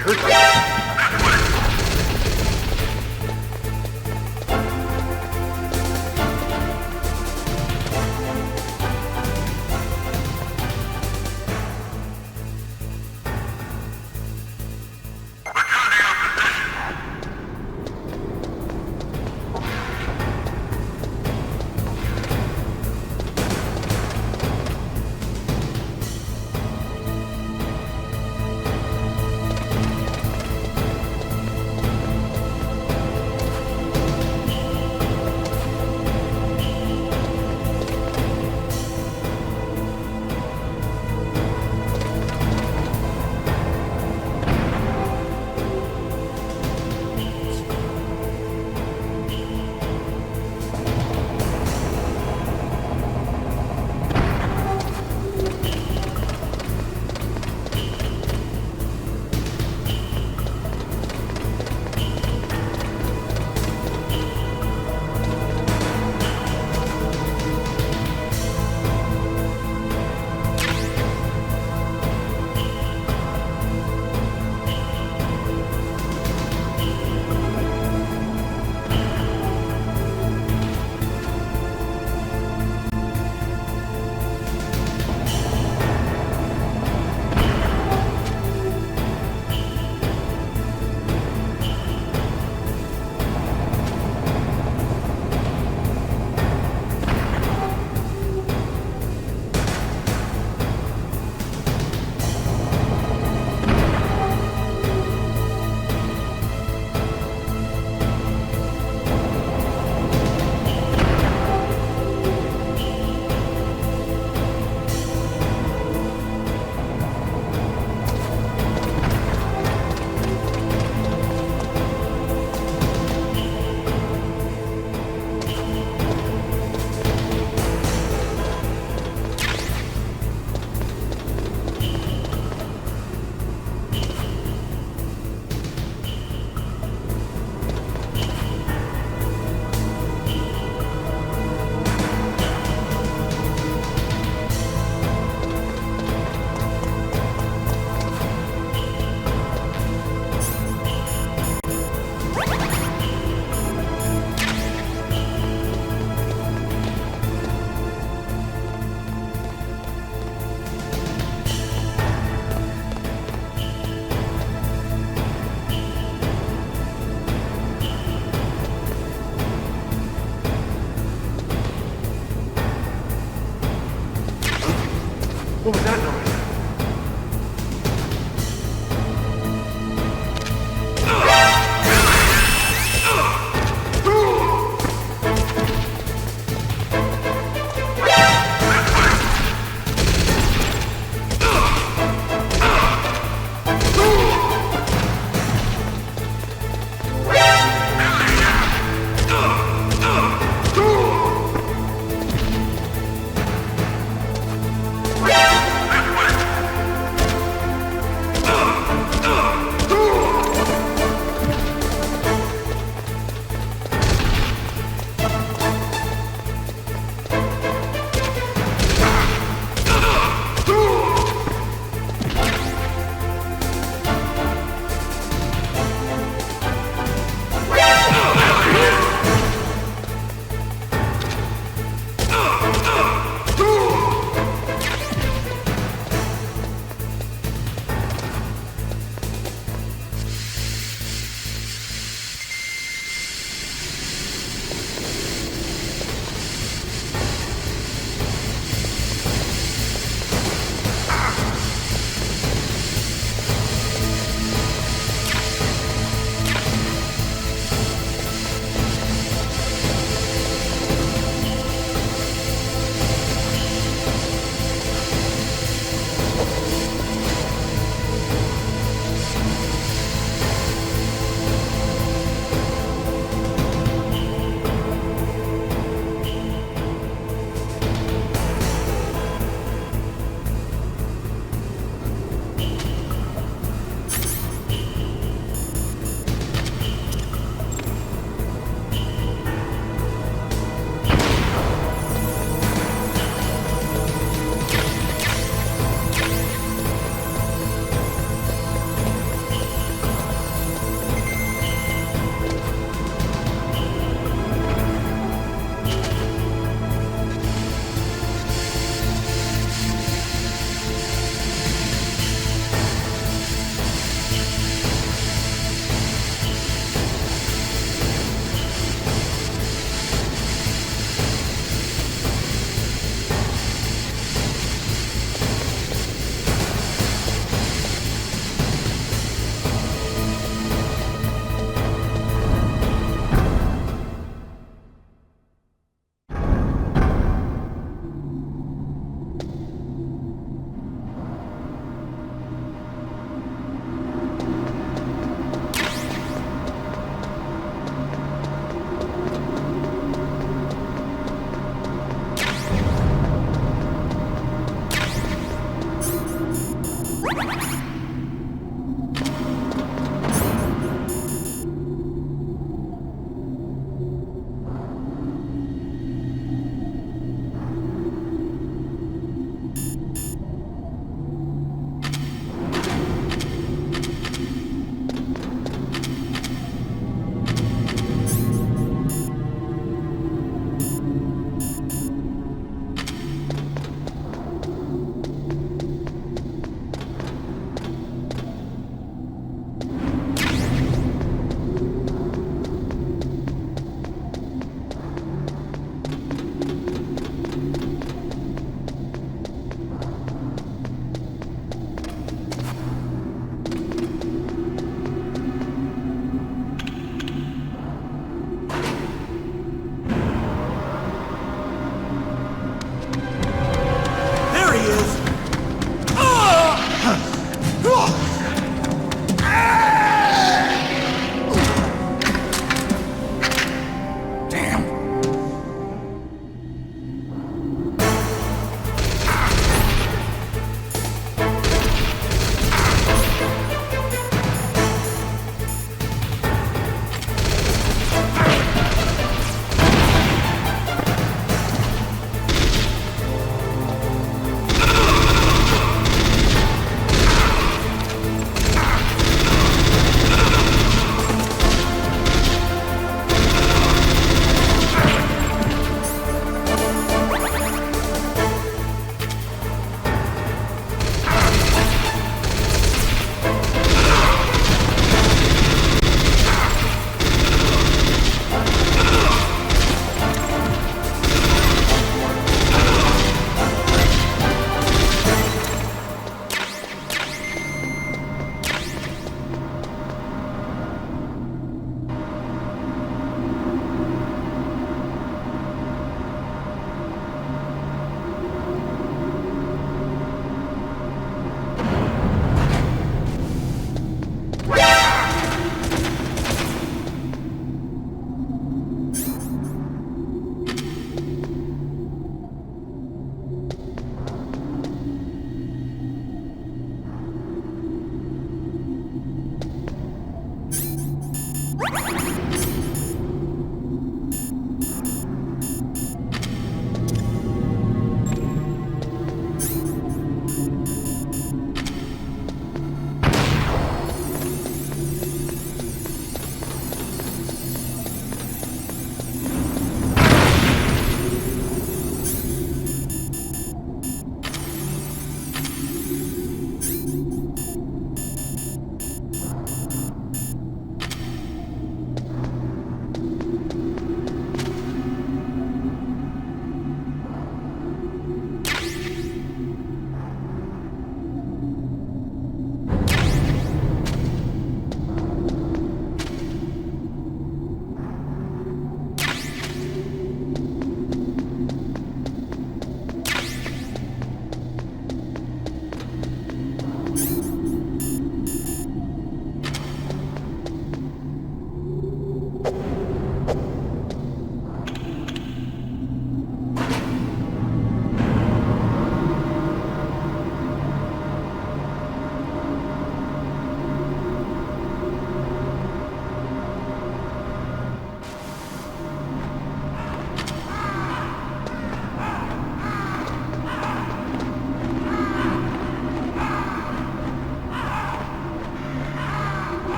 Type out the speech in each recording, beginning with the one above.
hurt you.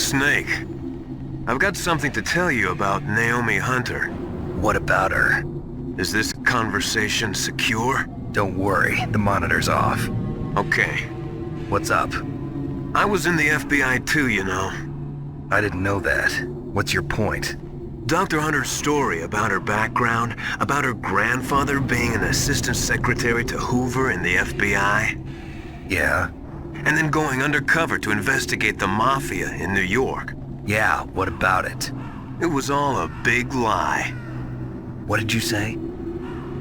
Snake. I've got something to tell you about Naomi Hunter. What about her? Is this conversation secure? Don't worry, the monitor's off. Okay. What's up? I was in the FBI too, you know. I didn't know that. What's your point? Dr. Hunter's story about her background, about her grandfather being an assistant secretary to Hoover in the FBI. Yeah? And then going undercover to investigate the Mafia in New York. Yeah, what about it? It was all a big lie. What did you say?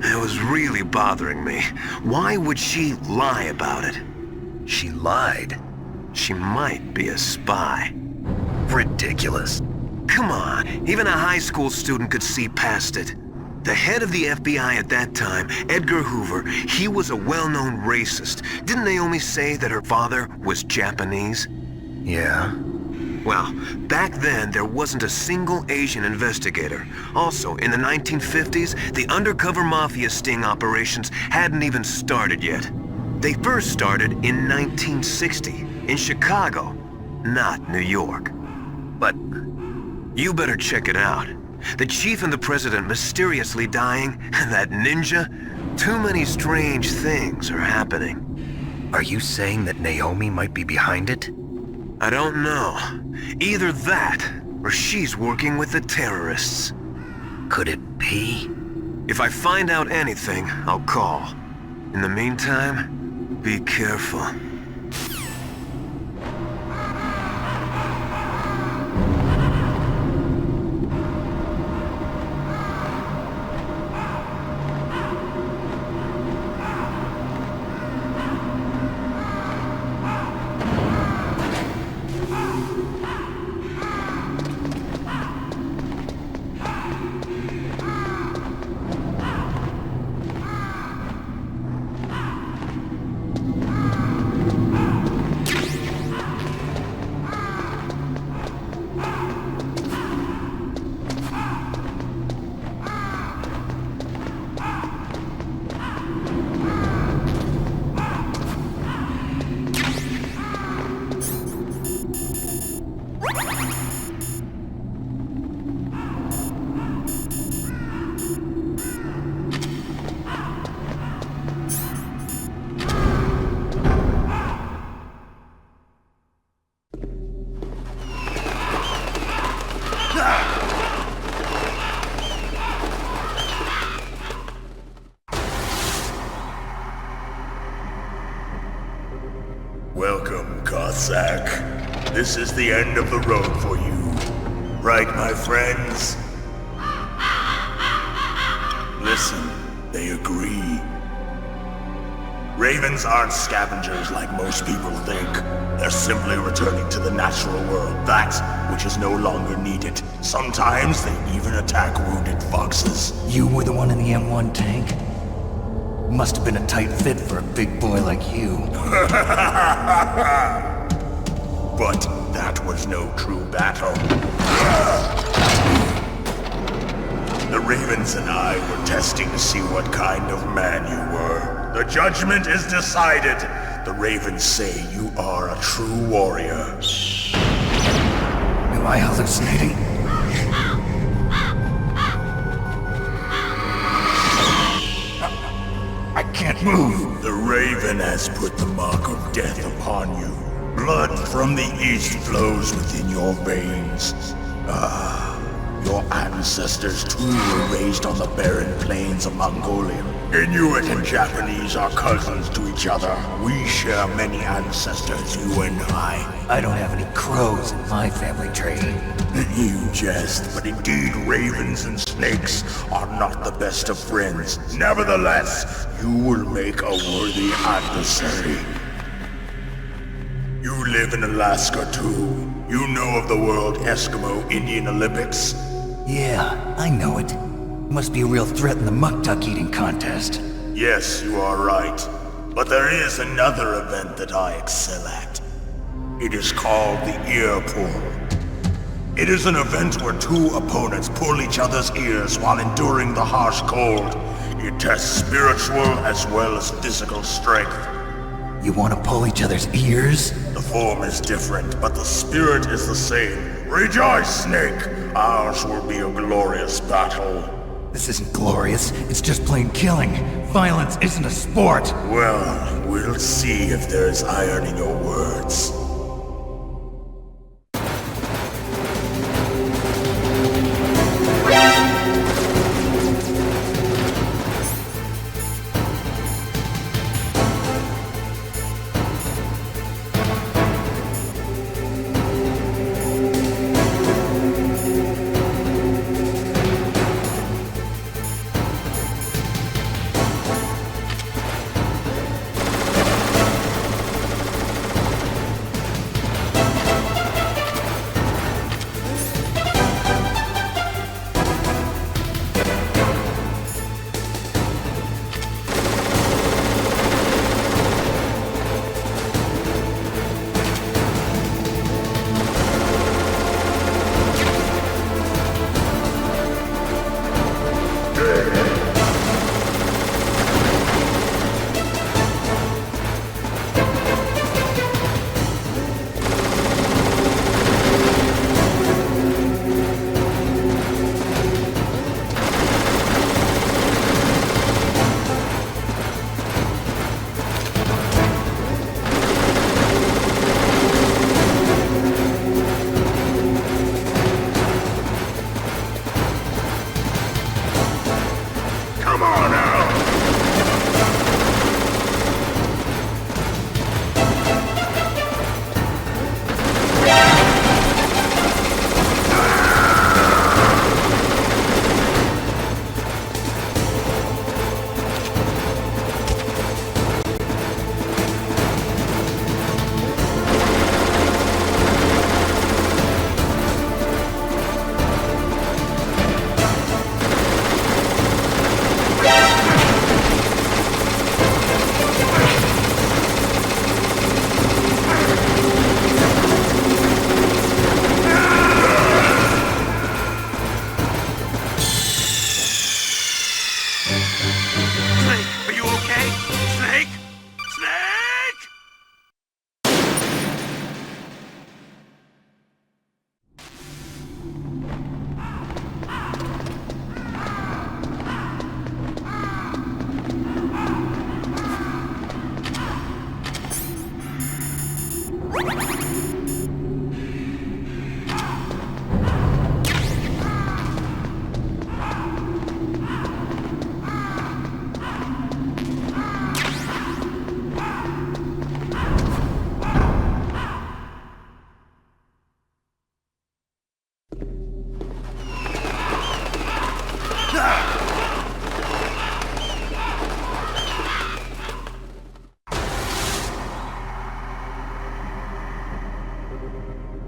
It was really bothering me. Why would she lie about it? She lied? She might be a spy. Ridiculous. Come on, even a high school student could see past it. The head of the FBI at that time, Edgar Hoover, he was a well-known racist. Didn't Naomi say that her father was Japanese? Yeah? Well, back then there wasn't a single Asian investigator. Also, in the 1950s, the undercover mafia sting operations hadn't even started yet. They first started in 1960, in Chicago, not New York. But you better check it out. The chief and the president mysteriously dying, and that ninja? Too many strange things are happening. are you saying that Naomi might be behind it? I don't know. Either that, or she's working with the terrorists. Could it be? If I find out anything, I'll call. In the meantime, be careful. Welcome, Cossack. This is the end of the road for you. Right, my friends? Listen, they agree. Ravens aren't scavengers like most people think. They're simply returning to the natural world, that which is no longer needed. Sometimes they even attack wounded foxes. You were the one in the M1 tank? Must have been a tight fit for a big boy like you. But that was no true battle. The Ravens and I were testing to see what kind of man you were. The judgment is decided. The Ravens say you are a true warrior. Am I hallucinating? I can't move. The Raven has put the mark of death upon you. Blood from the east flows within your veins. Your ancestors too were raised on the barren plains of Mongolia. Inuit and Japanese are cousins to each other. We share many ancestors, you and I. I don't have any crows in my family tree. You jest, but indeed ravens and snakes are not the best of friends. Nevertheless, you will make a worthy adversary. You live in Alaska too. You know of the World Eskimo Indian Olympics? Yeah, I know it. Must be a real threat in the muck-duck eating contest. Yes, you are right. But there is another event that I excel at. It is called the Ear Pull. It is an event where two opponents pull each other's ears while enduring the harsh cold. It tests spiritual as well as physical strength. You want to pull each other's ears? The form is different, but the spirit is the same. Rejoice, Snake! Ours will be a glorious battle. This isn't glorious, it's just plain killing. Violence isn't a sport. Well, we'll see if there's iron in your words.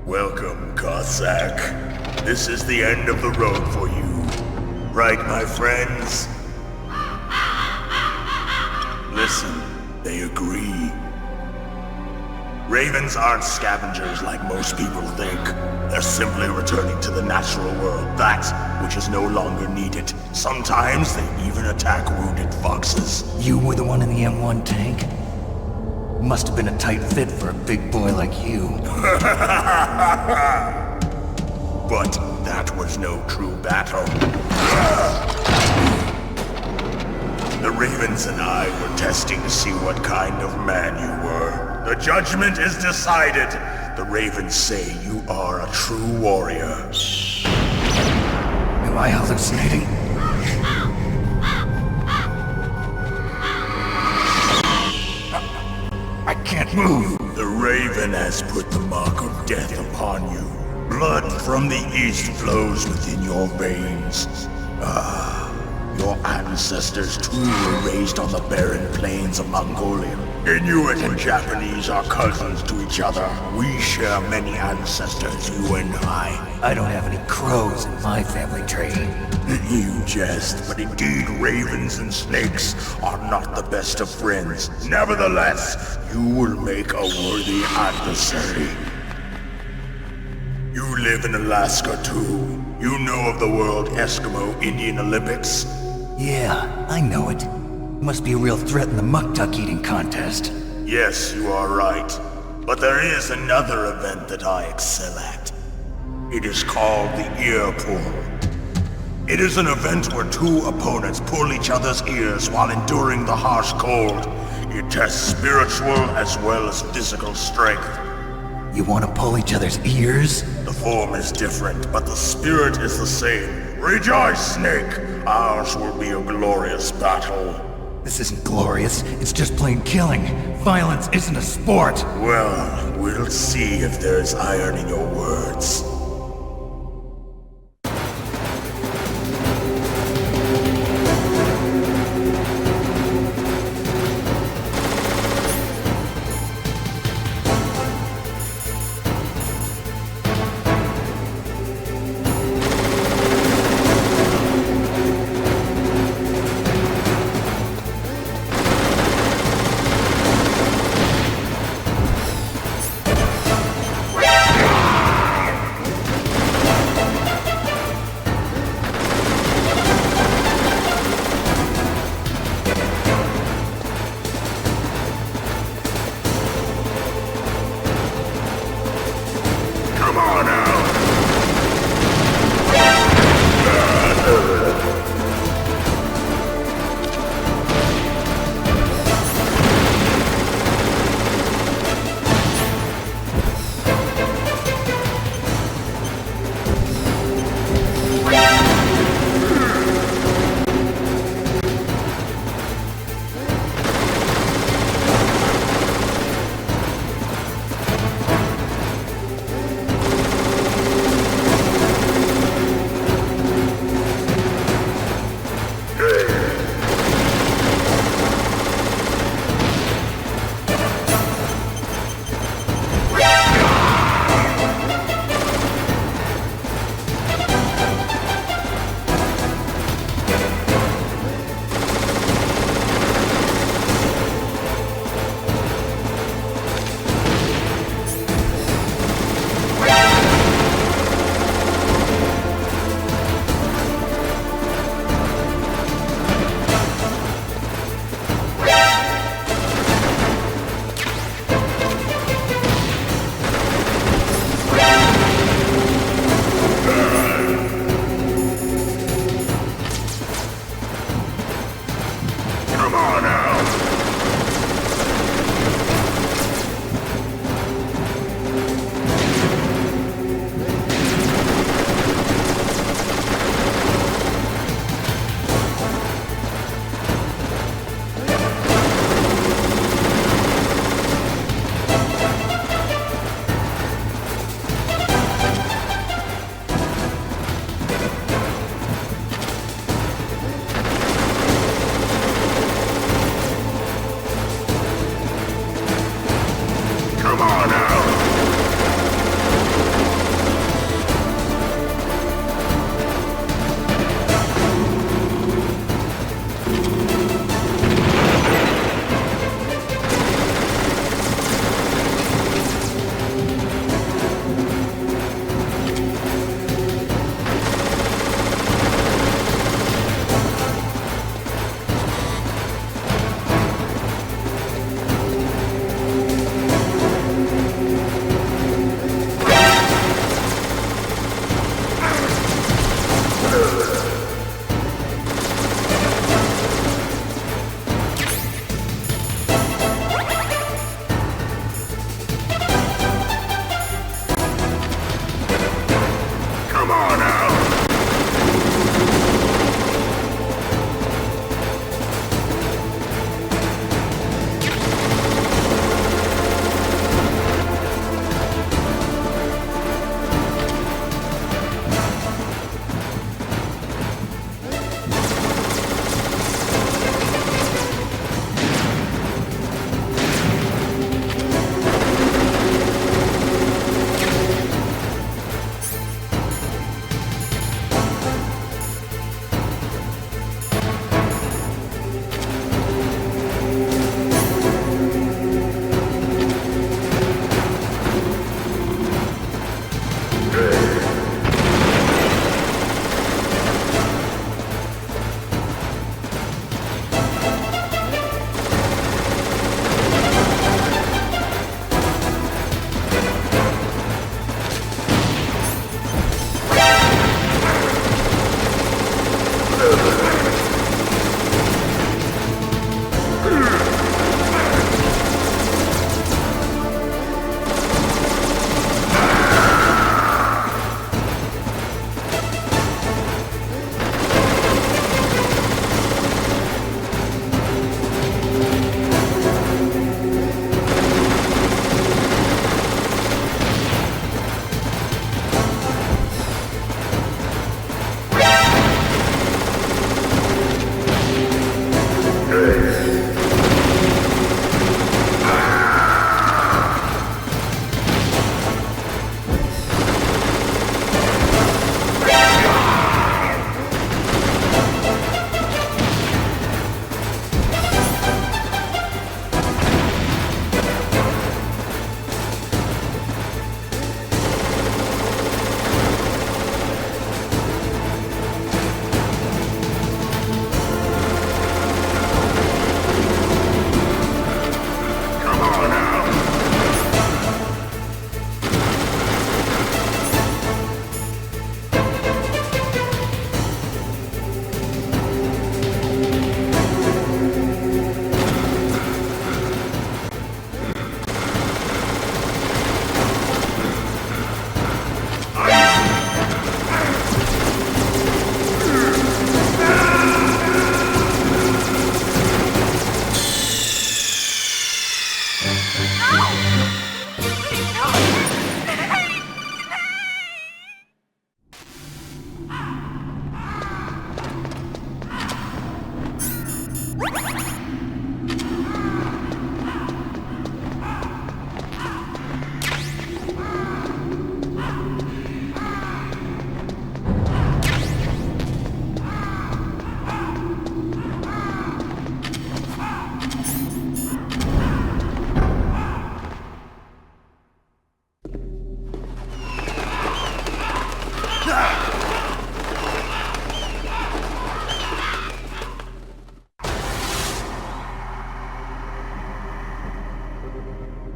Welcome, Cossack. This is the end of the road for you. Right, my friends? Listen, they agree. Ravens aren't scavengers like most people think. They're simply returning to the natural world, that which is no longer needed. Sometimes they even attack wounded foxes. You were the one in the M1 tank? Must have been a tight fit for a big boy like you. But that was no true battle. The Ravens and I were testing to see what kind of man you were. The judgment is decided. The Ravens say you are a true warrior. Am I hallucinating? I can't move. The Raven has put the mark of death upon you. Blood from the east flows within your veins. Your ancestors too were raised on the barren plains of Mongolia. Inuit and Japanese are cousins to each other. We share many ancestors, you and I. I don't have any crows in my family tree. You jest, but indeed ravens and snakes are not the best of friends. Nevertheless, you will make a worthy adversary. You live in Alaska too. You know of the World Eskimo Indian Olympics? Yeah, I know it. Must be a real threat in the muck duck eating contest. Yes, you are right. But there is another event that I excel at. It is called the ear pull. It is an event where two opponents pull each other's ears while enduring the harsh cold. It tests spiritual as well as physical strength. You want to pull each other's ears? The form is different, but the spirit is the same. Rejoice, Snake! Ours will be a glorious battle. This isn't glorious, it's just plain killing. Violence isn't a sport. Well, we'll see if there's iron in your words.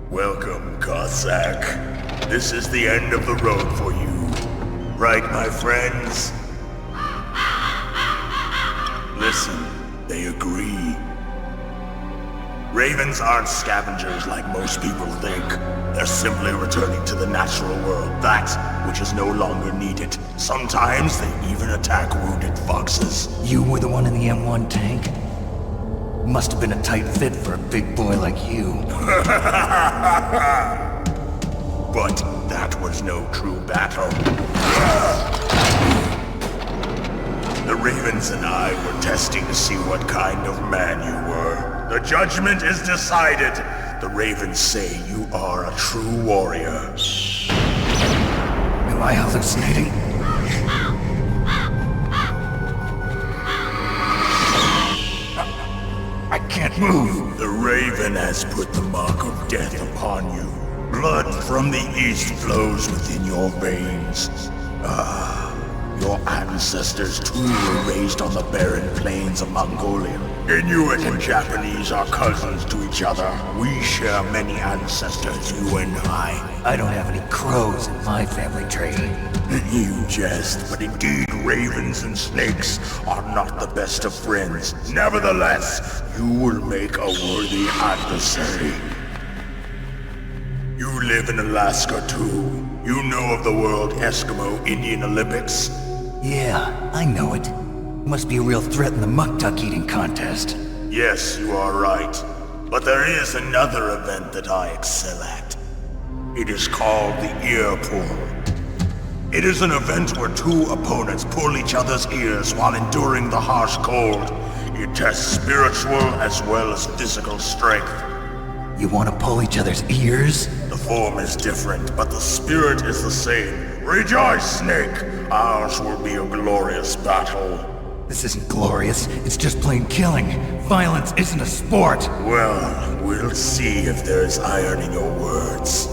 Welcome, Cossack. This is the end of the road for you. Right, my friends? Listen, they agree. Ravens aren't scavengers like most people think. They're simply returning to the natural world, that which is no longer needed. Sometimes they even attack wounded foxes. You were the one in the M1 tank? Must have been a tight fit for a big boy like you. But that was no true battle. The Ravens and I were testing to see what kind of man you were. The judgment is decided. The Ravens say you are a true warrior. Am I hallucinating? I can't move. The Raven has put the mark of death upon you. Blood from the east flows within your veins. Your ancestors too were raised on the barren plains of Mongolia. Inuit and Japanese are cousins to each other. We share many ancestors, you and I. I don't have any crows in my family tree. You jest, but indeed ravens and snakes are not the best of friends. Nevertheless, you will make a worthy adversary. You live in Alaska too. You know of the World Eskimo Indian Olympics? Yeah, I know it. Must be a real threat in the muck-duck eating contest. Yes, you are right. But there is another event that I excel at. It is called the ear pull. It is an event where two opponents pull each other's ears while enduring the harsh cold. It tests spiritual as well as physical strength. You want to pull each other's ears? The form is different, but the spirit is the same. Rejoice, Snake! Ours will be a glorious battle. This isn't glorious, it's just plain killing. Violence isn't a sport. Well, we'll see if there's iron in your words.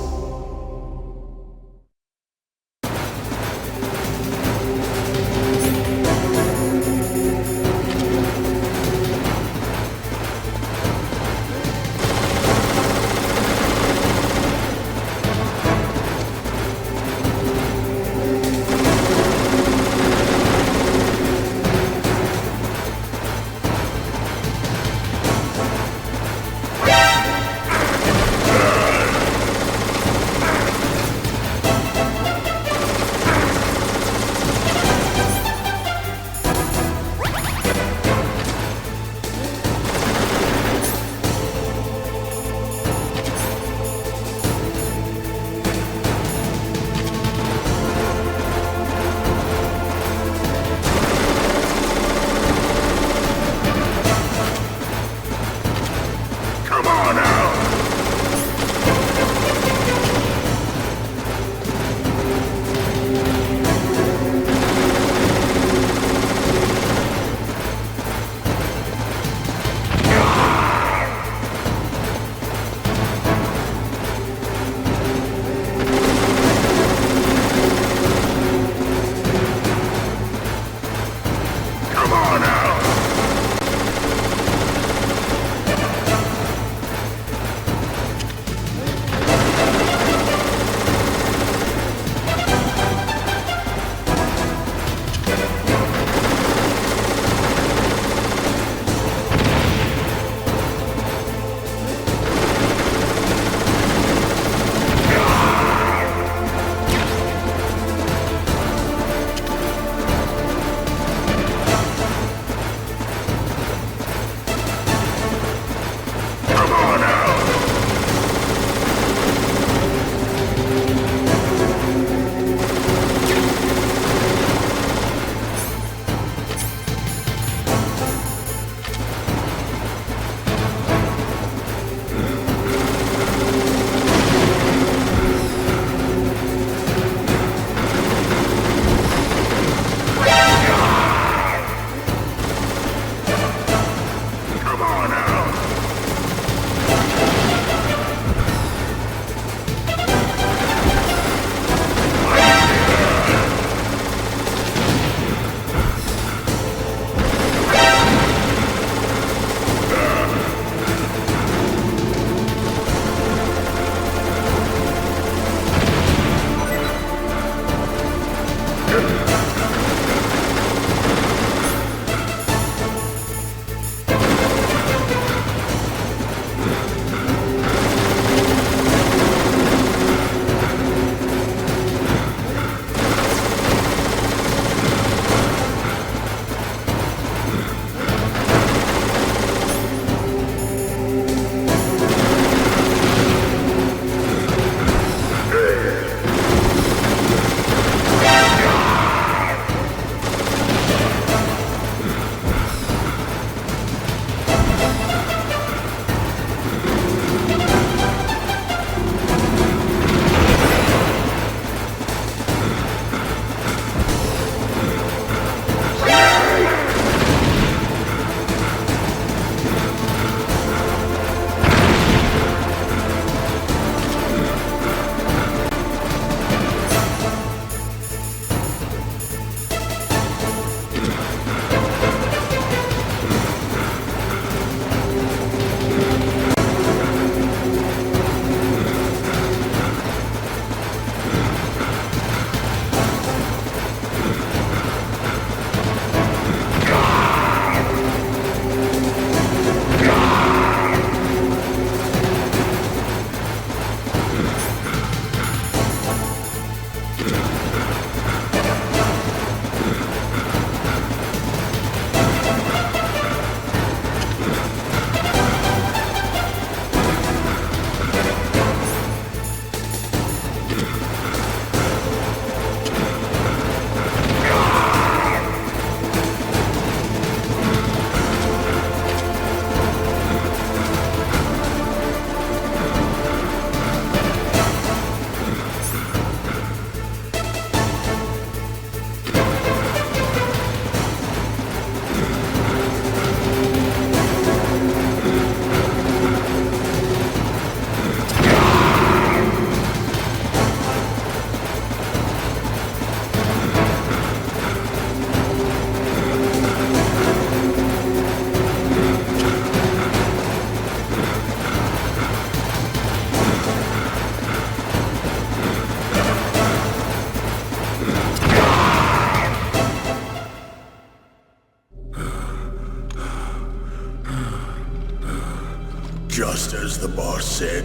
boss said.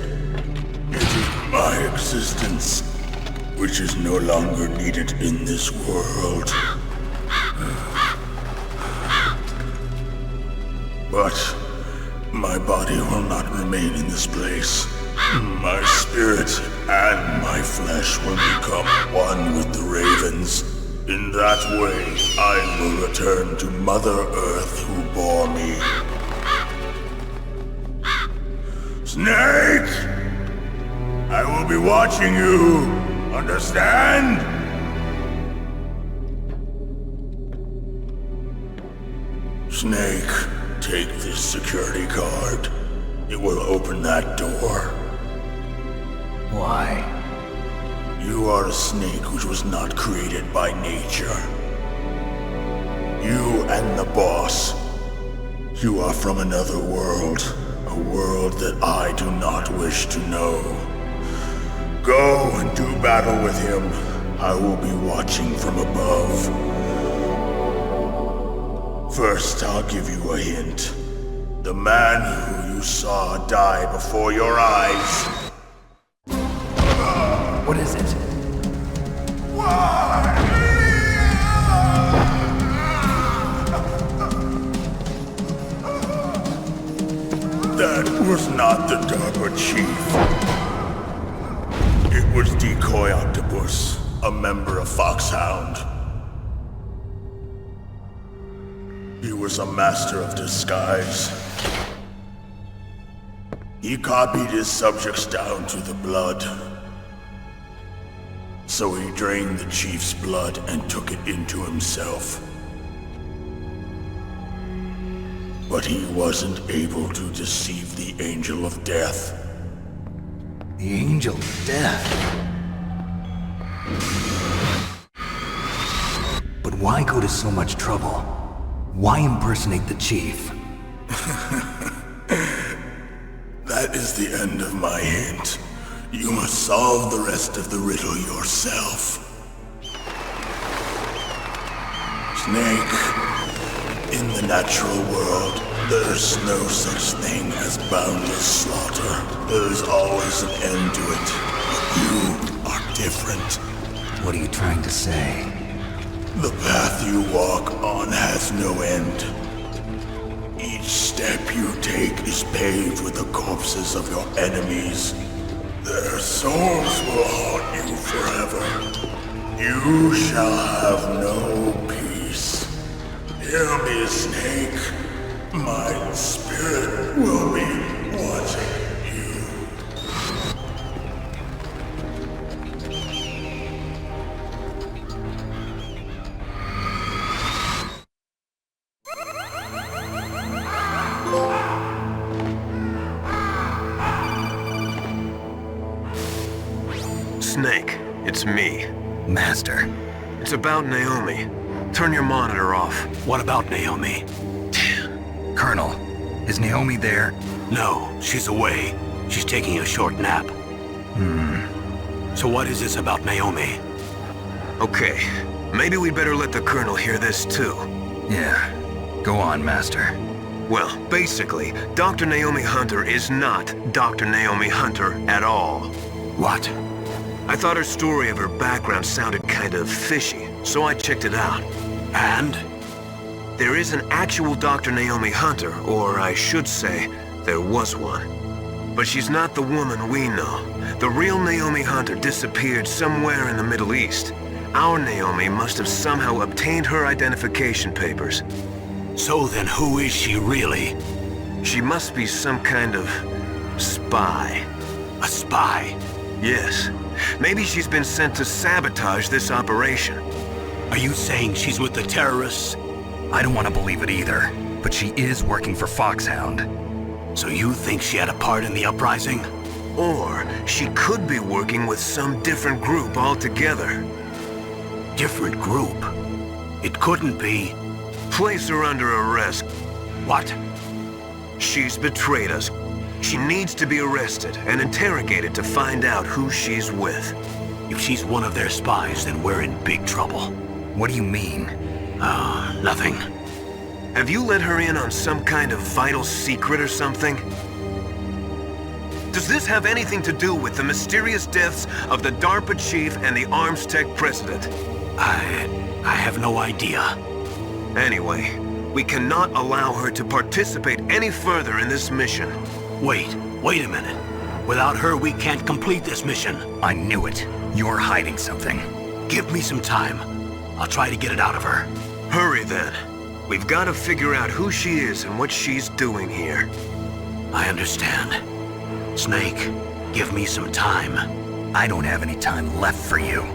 It is my existence which is no longer needed in this world. But my body will not remain in this place. My spirit and my flesh will become one with the ravens. In that way, I will return to Mother Earth who bore me. Snake! I will be watching you. Understand? Snake, take this security card. It will open that door. Why? You are a snake which was not created by nature. You and the boss. You are from another world. A world that I do not wish to know. Go and do battle with him. I will be watching from above. First, I'll give you a hint. The man who you saw die before your eyes. What is it? That was not the DARPA chief. It was Decoy Octopus, a member of Foxhound. He was a master of disguise. He copied his subjects down to the blood. So he drained the chief's blood and took it into himself. But he wasn't able to deceive the Angel of Death. The Angel of Death. But why go to so much trouble? Why impersonate the chief? That is the end of my hint. You must solve the rest of the riddle yourself. Snake, in the natural world, there's no such thing as boundless slaughter. There's always an end to it. But you are different. What are you trying to say? The path you walk on has no end. Each step you take is paved with the corpses of your enemies. Their souls will haunt you forever. You shall have no peace. Hear me, Snake. My spirit will be watching you. Snake, it's me. Master. It's about Naomi. Turn your monitor off. What about Naomi? Colonel, is Naomi there? No, she's away. She's taking a short nap. So what is this about Naomi? Okay, maybe we'd better let the Colonel hear this too. Yeah. Go on, Master. Well, basically, Dr. Naomi Hunter is not Dr. Naomi Hunter at all. What? I thought her story of her background sounded kind of fishy, so I checked it out. And? There is an actual Dr. Naomi Hunter, or I should say, there was one. But she's not the woman we know. The real Naomi Hunter disappeared somewhere in the Middle East. Our Naomi must have somehow obtained her identification papers. So then who is she really? She must be some kind of spy. A spy? Yes. Maybe she's been sent to sabotage this operation. Are you saying she's with the terrorists? I don't want to believe it either, but she is working for Foxhound. So you think she had a part in the uprising? Or she could be working with some different group altogether. Different group? It couldn't be. Place her under arrest. What? She's betrayed us. She needs to be arrested and interrogated to find out who she's with. If she's one of their spies, then we're in big trouble. What do you mean? Nothing. Have you let her in on some kind of vital secret or something? Does this have anything to do with the mysterious deaths of the DARPA chief and the Armstech president? I have no idea. Anyway, we cannot allow her to participate any further in this mission. Wait a minute. Without her, we can't complete this mission. I knew it. You're hiding something. Give me some time. I'll try to get it out of her. Hurry then. We've got to figure out who she is and what she's doing here. I understand. Snake, give me some time. I don't have any time left for you.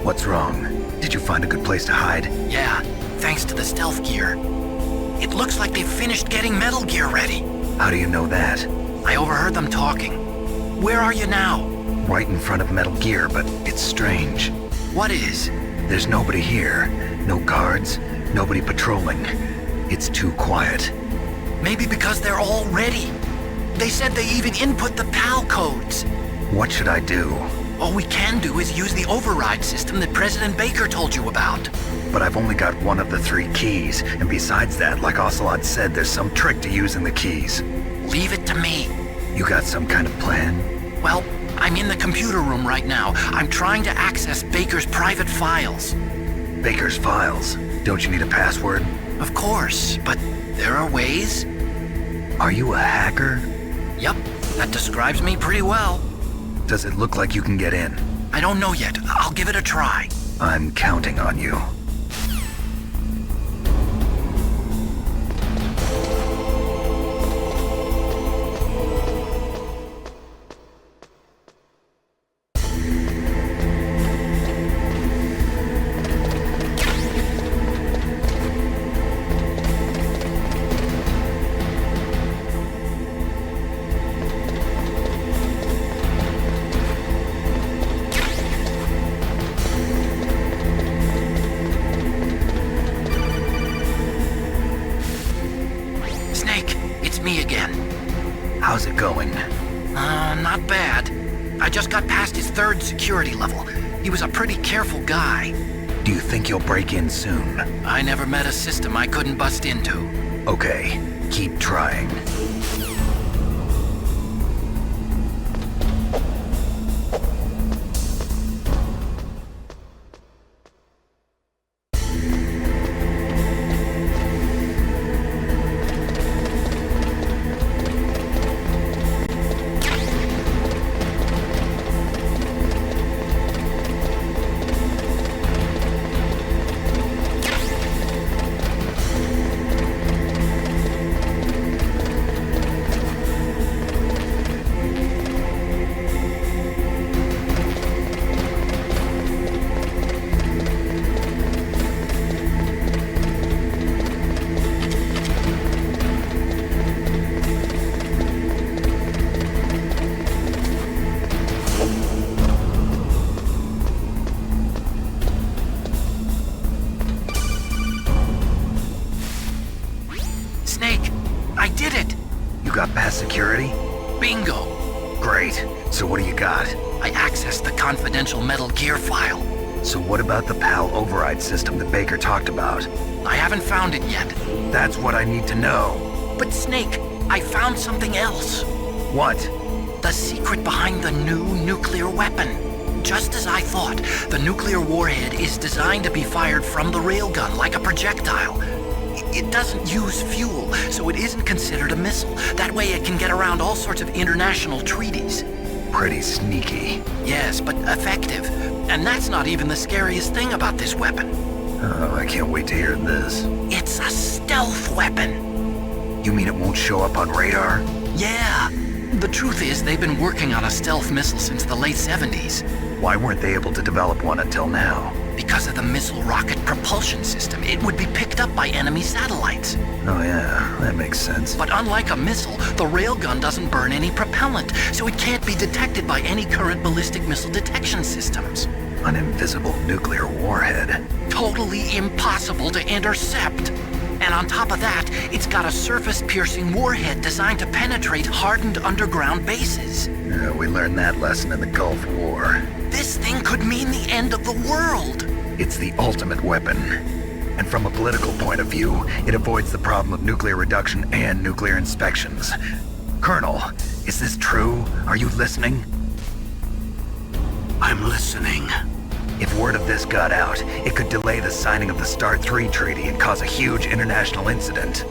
What's wrong? Did you find a good place to hide? Yeah, thanks to the stealth gear. It looks like they've finished getting Metal Gear ready. How do you know that? I overheard them talking. Where are you now? Right in front of Metal Gear, but it's strange. What is? There's nobody here. No guards, nobody patrolling. It's too quiet. Maybe because they're all ready. They said they even input the PAL codes. What should I do? All we can do is use the override system that President Baker told you about. But I've only got one of the 3 keys, and besides that, like Ocelot said, there's some trick to using the keys. Leave it to me. You got some kind of plan? Well, I'm in the computer room right now. I'm trying to access Baker's private files. Baker's files? Don't you need a password? Of course, but there are ways. Are you a hacker? Yup, that describes me pretty well. Does it look like you can get in? I don't know yet. I'll give it a try. I'm counting on you. it going? Not bad. I just got past his third security level. He was a pretty careful guy. Do you think you'll break in soon? I never met a system I couldn't bust into. Okay, keep trying. Snake, I did it! You got past security? Bingo! Great. So what do you got? I accessed the confidential Metal Gear file. So what about the PAL override system that Baker talked about? I haven't found it yet. That's what I need to know. But Snake, I found something else. What? The secret behind the new nuclear weapon. Just as I thought, the nuclear warhead is designed to be fired from the railgun like a projectile. It doesn't use fuel, so it isn't considered a missile. That way it can get around all sorts of international treaties. Pretty sneaky. Yes, but effective. And that's not even the scariest thing about this weapon. Oh, I can't wait to hear this. It's a stealth weapon. You mean it won't show up on radar? Yeah. The truth is, they've been working on a stealth missile since the late 70s. Why weren't they able to develop one until now? Because of the missile rocket propulsion system, it would be picked up by enemy satellites. Oh yeah, that makes sense. But unlike a missile, the railgun doesn't burn any propellant, so it can't be detected by any current ballistic missile detection systems. An invisible nuclear warhead. Totally impossible to intercept. And on top of that, it's got a surface-piercing warhead designed to penetrate hardened underground bases. Yeah, we learned that lesson in the Gulf War. This thing could mean the end of the world. It's the ultimate weapon. And from a political point of view, it avoids the problem of nuclear reduction and nuclear inspections. Colonel, is this true? Are you listening? I'm listening. If word of this got out, it could delay the signing of the START III treaty and cause a huge international incident.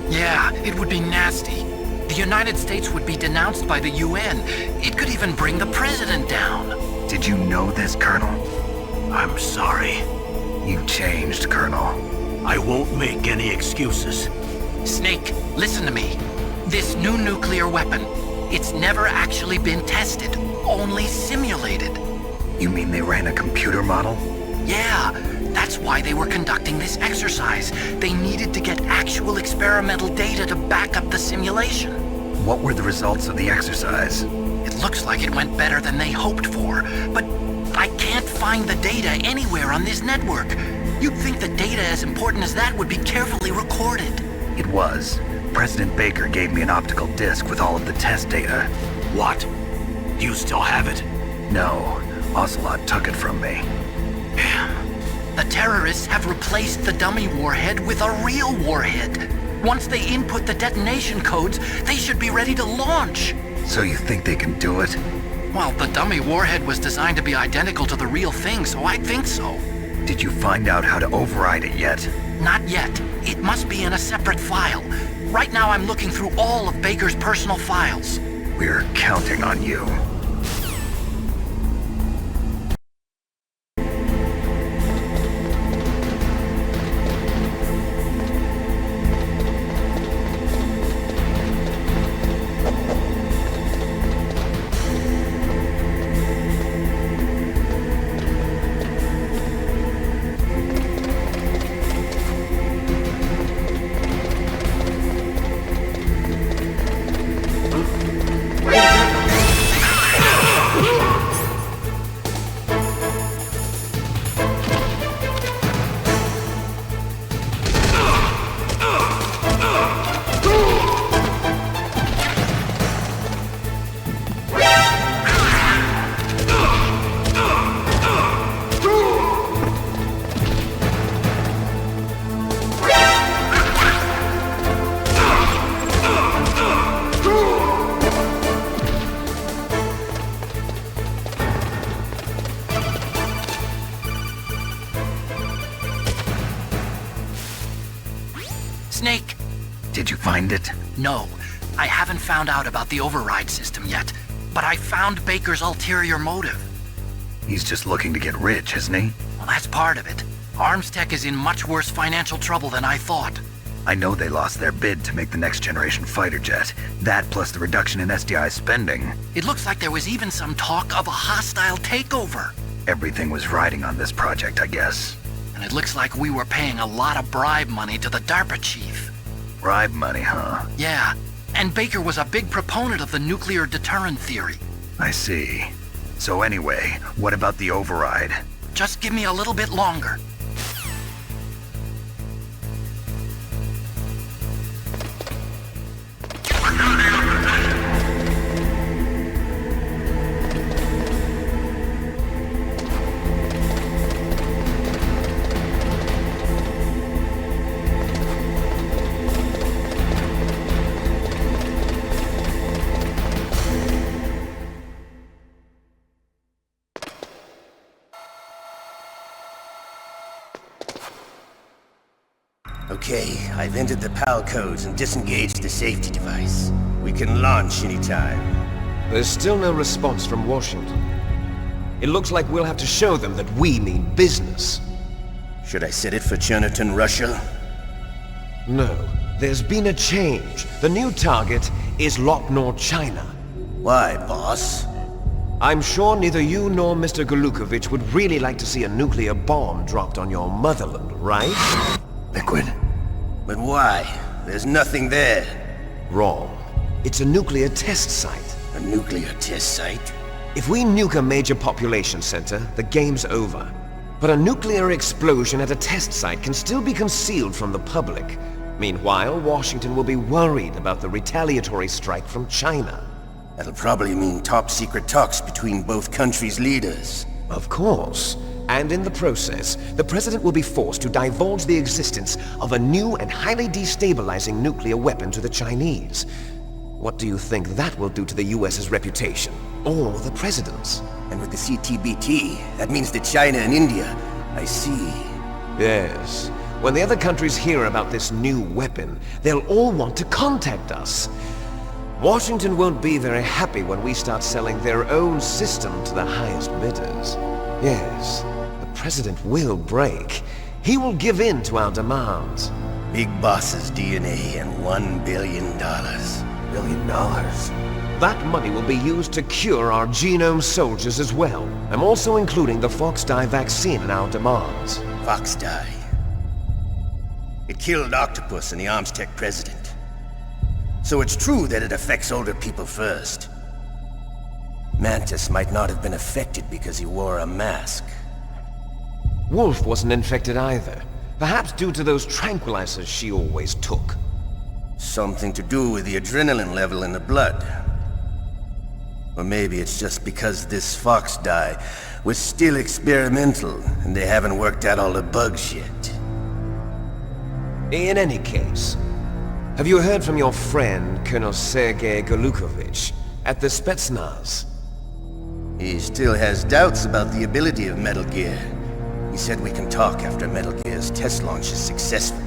Yeah, it would be nasty. The United States would be denounced by the UN. It could even bring the president down. Did you know this, Colonel? I'm sorry. You changed, Colonel. I won't make any excuses. Snake, listen to me. This new nuclear weapon, it's never actually been tested, only simulated. You mean they ran a computer model? Yeah, that's why they were conducting this exercise. They needed to get actual experimental data to back up the simulation. What were the results of the exercise? It looks like it went better than they hoped for, but I can't find the data anywhere on this network. You'd think the data as important as that would be carefully recorded. It was. President Baker gave me an optical disc with all of the test data. What? Do you still have it? No, Ocelot took it from me. The terrorists have replaced the dummy warhead with a real warhead. Once they input the detonation codes, they should be ready to launch. So you think they can do it? Well, the dummy warhead was designed to be identical to the real thing, so I think so. Did you find out how to override it yet? Not yet. It must be in a separate file. Right now I'm looking through all of Baker's personal files. We're counting on you. Snake. Did you find it? No, I haven't found out about the override system yet, but I found Baker's ulterior motive. He's just looking to get rich, isn't he? Well, that's part of it. Armstech is in much worse financial trouble than I thought. I know they lost their bid to make the next generation fighter jet. That plus the reduction in SDI spending. It looks like there was even some talk of a hostile takeover. Everything was riding on this project, I guess. And it looks like we were paying a lot of bribe money to the DARPA chief. Bribe money, huh? Yeah, and Baker was a big proponent of the nuclear deterrent theory. I see. So anyway, what about the override? Just give me a little bit longer. Okay, I've entered the PAL codes and disengaged the safety device. We can launch anytime. There's still no response from Washington. It looks like we'll have to show them that we mean business. Should I set it for Cherniton, Russia? No, there's been a change. The new target is Lopnor, China. Why, boss? I'm sure neither you nor Mr. Golukovich would really like to see a nuclear bomb dropped on your motherland, right? Liquid? But why? There's nothing there. Wrong. It's a nuclear test site. A nuclear test site? If we nuke a major population center, the game's over. But a nuclear explosion at a test site can still be concealed from the public. Meanwhile, Washington will be worried about the retaliatory strike from China. That'll probably mean top-secret talks between both countries' leaders. Of course. And in the process, the President will be forced to divulge the existence of a new and highly destabilizing nuclear weapon to the Chinese. What do you think that will do to the US's reputation? Or the President's? And with the CTBT, that means that China and India. I see. Yes. When the other countries hear about this new weapon, they'll all want to contact us. Washington won't be very happy when we start selling their own system to the highest bidders. Yes, the President will break. He will give in to our demands. Big Boss's DNA and $1 billion. $1 billion? That money will be used to cure our genome soldiers as well. I'm also including the Foxdie vaccine in our demands. Foxdie. It killed Octopus and the Armstech president. So it's true that it affects older people first. Mantis might not have been affected because he wore a mask. Wolf wasn't infected either. Perhaps due to those tranquilizers she always took. Something to do with the adrenaline level in the blood. Or maybe it's just because this Foxdie was still experimental and they haven't worked out all the bugs yet. In any case, have you heard from your friend, Colonel Sergei Golukovich, at the Spetsnaz? He still has doubts about the ability of Metal Gear. He said we can talk after Metal Gear's test launch is successful.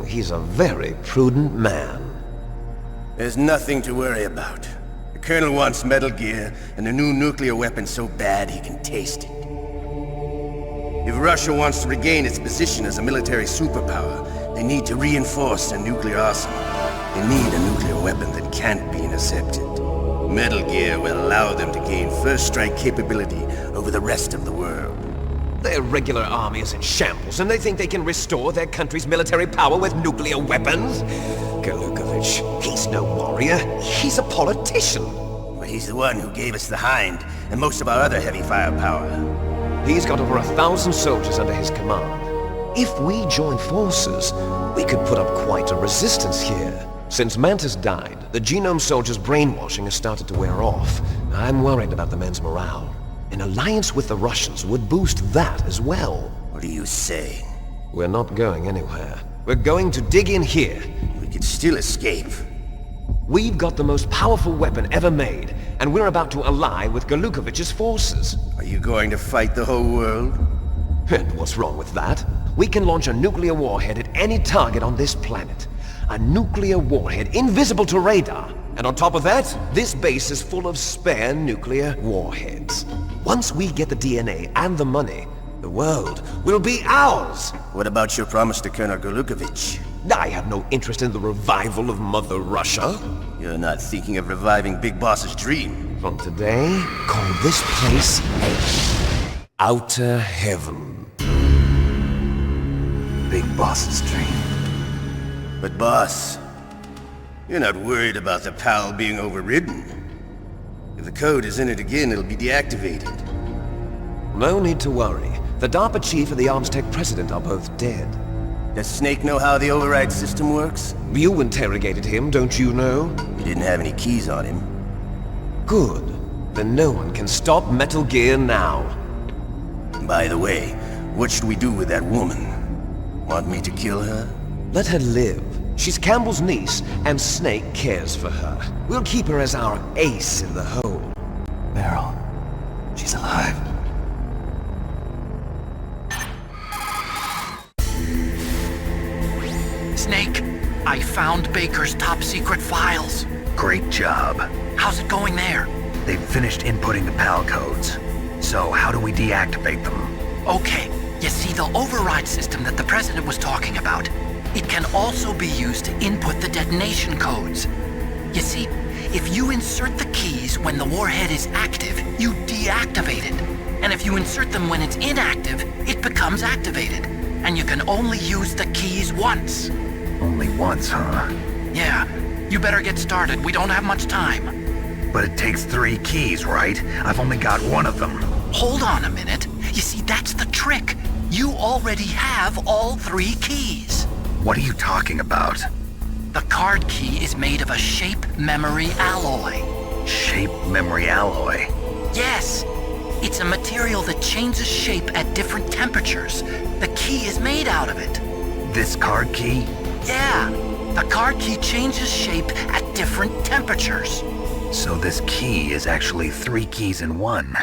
He's a very prudent man. There's nothing to worry about. The Colonel wants Metal Gear and a new nuclear weapon so bad he can taste it. If Russia wants to regain its position as a military superpower, they need to reinforce their nuclear arsenal. They need a nuclear weapon that can't be intercepted. Metal Gear will allow them to gain first strike capability over the rest of the world. Their regular army is in shambles, and they think they can restore their country's military power with nuclear weapons? Golukovich, he's no warrior. He's a politician. But he's the one who gave us the Hind and most of our other heavy firepower. He's got over 1,000 soldiers under his command. If we join forces, we could put up quite a resistance here. Since Mantis died, the genome soldiers' brainwashing has started to wear off. I'm worried about the men's morale. An alliance with the Russians would boost that as well. What are you saying? We're not going anywhere. We're going to dig in here. We could still escape. We've got the most powerful weapon ever made, and we're about to ally with Golukovich's forces. Are you going to fight the whole world? And what's wrong with that? We can launch a nuclear warhead at any target on this planet. A nuclear warhead invisible to radar. And on top of that, this base is full of spare nuclear warheads. Once we get the DNA and the money, the world will be ours! What about your promise to Colonel Golukovich? I have no interest in the revival of Mother Russia. You're not thinking of reviving Big Boss's dream. From today, call this place Outer Heaven. Big Boss's dream. But boss, you're not worried about the PAL being overridden. If the code is in it again, it'll be deactivated. No need to worry. The DARPA chief and the Armstech president are both dead. Does Snake know how the override system works? You interrogated him, don't you know? He didn't have any keys on him. Good. Then no one can stop Metal Gear now. By the way, what should we do with that woman? Want me to kill her? Let her live. She's Campbell's niece, and Snake cares for her. We'll keep her as our ace in the hole. Meryl. She's alive. Snake, I found Baker's top-secret files. Great job. How's it going there? They've finished inputting the PAL codes. So how do we deactivate them? Okay, you see the override system that the President was talking about? It can also be used to input the detonation codes. You see, if you insert the keys when the warhead is active, you deactivate it. And if you insert them when it's inactive, it becomes activated. And you can only use the keys once. Only once, huh? Yeah, you better get started. We don't have much time. But it takes 3 keys, right? I've only got 1 of them. Hold on a minute. You see, that's the trick. You already have all 3 keys. What are you talking about? The card key is made of a shape memory alloy. Shape memory alloy? Yes. It's a material that changes shape at different temperatures. The key is made out of it. This card key? Yeah. The card key changes shape at different temperatures. So this key is actually 3 keys in 1.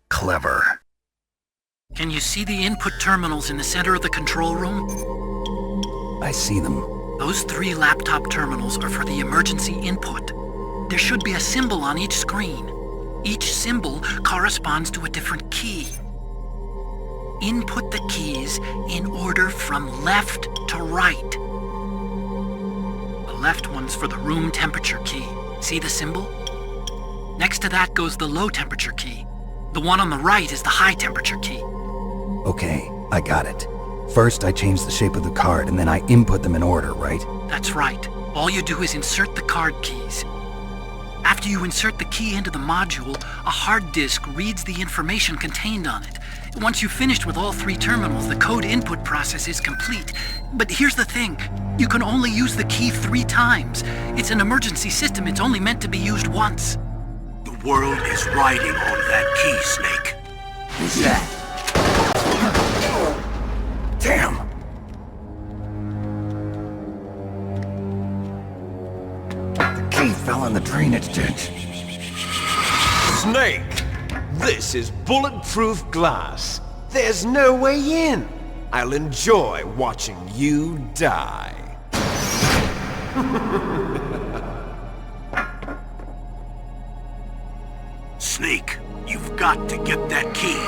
Clever. Can you see the input terminals in the center of the control room? I see them. Those 3 laptop terminals are for the emergency input. There should be a symbol on each screen. Each symbol corresponds to a different key. Input the keys in order from left to right. The left one's for the room temperature key. See the symbol? Next to that goes the low temperature key. The one on the right is the high temperature key. Okay, I got it. First, I change the shape of the card, and then I input them in order, right? That's right. All you do is insert the card keys. After you insert the key into the module, a hard disk reads the information contained on it. Once you've finished with all 3 terminals, the code input process is complete. But here's the thing. You can only use the key 3 times. It's an emergency system. It's only meant to be used once. The world is riding on that key, Snake. Who's that? Damn! The key fell in the drainage ditch. Snake! This is bulletproof glass. There's no way in. I'll enjoy watching you die. Snake, you've got to get that key.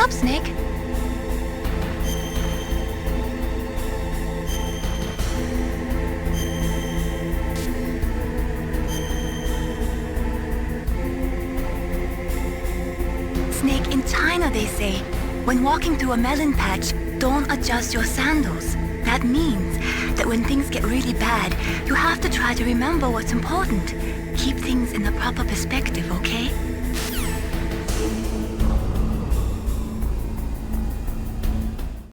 up, Snake? Snake, in China they say, when walking through a melon patch, don't adjust your sandals. That means that when things get really bad, you have to try to remember what's important. Keep things in the proper perspective, okay?